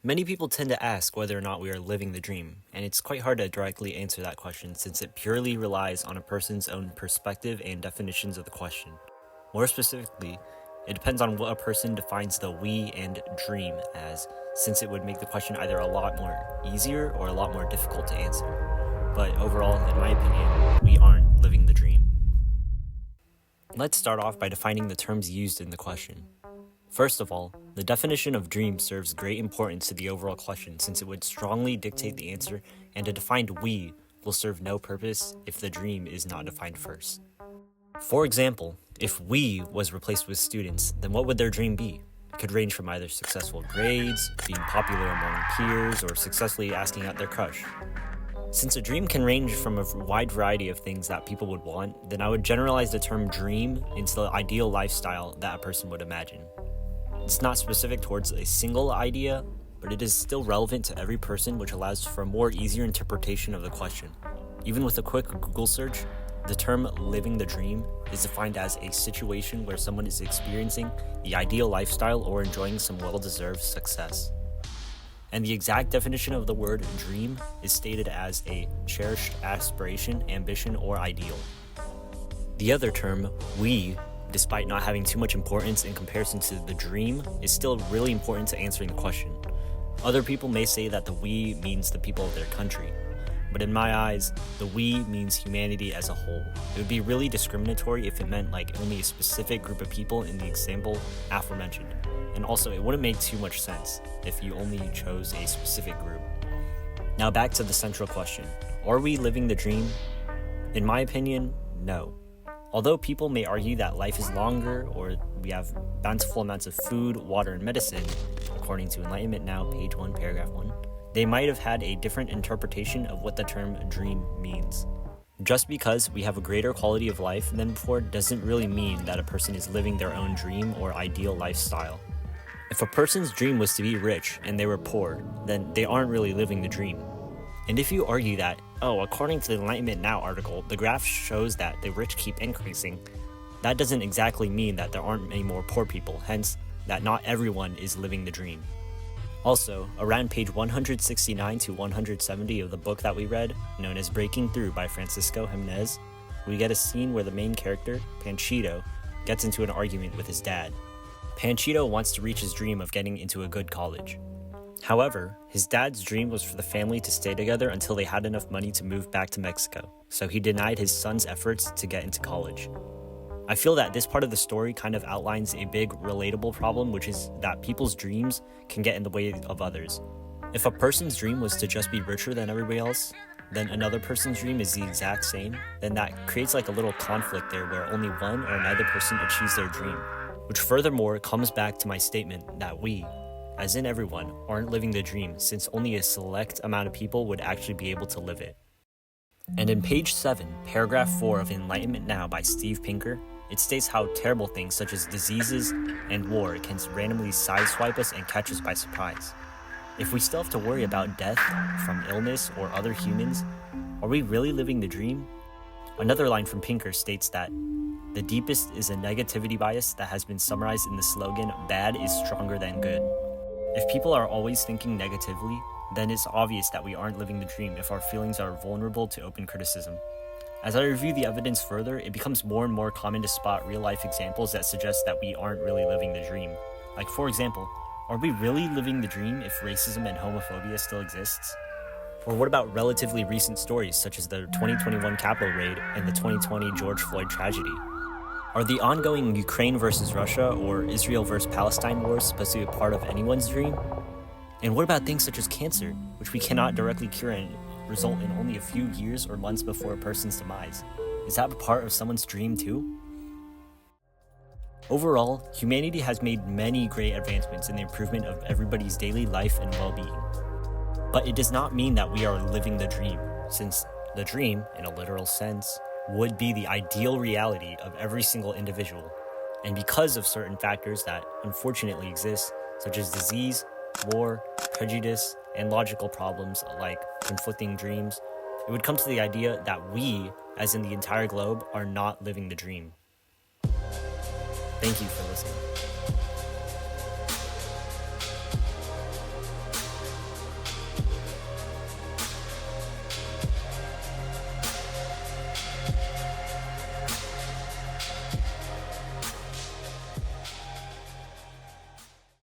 Many people tend to ask whether or not we are living the dream, and it's quite hard to directly answer that question since it purely relies on a person's own perspective and definitions of the question. More specifically, it depends on what a person defines the we and dream as, since it would make the question either a lot more easier or a lot more difficult to answer. But overall, in my opinion, we aren't living the dream. Let's start off by defining the terms used in the question. First of all, the definition of dream serves great importance to the overall question since it would strongly dictate the answer, and a defined we will serve no purpose if the dream is not defined first. For example, if we was replaced with students, then what would their dream be? It could range from either successful grades, being popular among peers, or successfully asking out their crush. Since a dream can range from a wide variety of things that people would want, then I would generalize the term dream into the ideal lifestyle that a person would imagine. It's not specific towards a single idea, but it is still relevant to every person, which allows for a more easier interpretation of the question. Even with a quick Google search, the term living the dream is defined as a situation where someone is experiencing the ideal lifestyle or enjoying some well-deserved success. And the exact definition of the word dream is stated as a cherished aspiration, ambition, or ideal. The other term, we, despite not having too much importance in comparison to the dream, is still really important to answering the question. Other people may say that the we means the people of their country, but in my eyes, the we means humanity as a whole. It would be really discriminatory if it meant only a specific group of people in the example aforementioned, and also it wouldn't make too much sense if you only chose a specific group. Now back to the central question, are we living the dream? In my opinion, no. Although people may argue that life is longer or we have bountiful amounts of food, water, and medicine, according to Enlightenment Now, page 1, paragraph 1, they might have had a different interpretation of what the term dream means. Just because we have a greater quality of life than before doesn't really mean that a person is living their own dream or ideal lifestyle. If a person's dream was to be rich and they were poor, then they aren't really living the dream. And if you argue that, according to the Enlightenment Now article, the graph shows that the rich keep increasing, that doesn't exactly mean that there aren't any more poor people, hence that not everyone is living the dream. Also, around page 169 to 170 of the book that we read, known as Breaking Through by Francisco Jimenez, we get a scene where the main character, Panchito, gets into an argument with his dad. Panchito wants to reach his dream of getting into a good college. However, his dad's dream was for the family to stay together until they had enough money to move back to Mexico, so he denied his son's efforts to get into college. I feel that this part of the story kind of outlines a big relatable problem, which is that people's dreams can get in the way of others. If a person's dream was to just be richer than everybody else, then another person's dream is the exact same, then that creates a little conflict there where only one or neither person achieves their dream, which furthermore comes back to my statement that we, as in everyone, aren't living the dream since only a select amount of people would actually be able to live it. And in page 7, paragraph 4 of Enlightenment Now by Steve Pinker, it states how terrible things such as diseases and war can randomly sideswipe us and catch us by surprise. If we still have to worry about death from illness or other humans, are we really living the dream? Another line from Pinker states that the deepest is a negativity bias that has been summarized in the slogan, "Bad is stronger than good." If people are always thinking negatively, then it's obvious that we aren't living the dream if our feelings are vulnerable to open criticism. As I review the evidence further, it becomes more and more common to spot real-life examples that suggest that we aren't really living the dream. For example, are we really living the dream if racism and homophobia still exists? Or what about relatively recent stories such as the 2021 Capitol raid and the 2020 George Floyd tragedy? Are the ongoing Ukraine versus Russia or Israel versus Palestine wars supposed to be a part of anyone's dream? And what about things such as cancer, which we cannot directly cure and result in only a few years or months before a person's demise? Is that a part of someone's dream too? Overall, humanity has made many great advancements in the improvement of everybody's daily life and well-being. But it does not mean that we are living the dream, since the dream, in a literal sense, would be the ideal reality of every single individual. And because of certain factors that unfortunately exist, such as disease, war, prejudice, and logical problems like conflicting dreams, it would come to the idea that we, as in the entire globe, are not living the dream. Thank you for listening.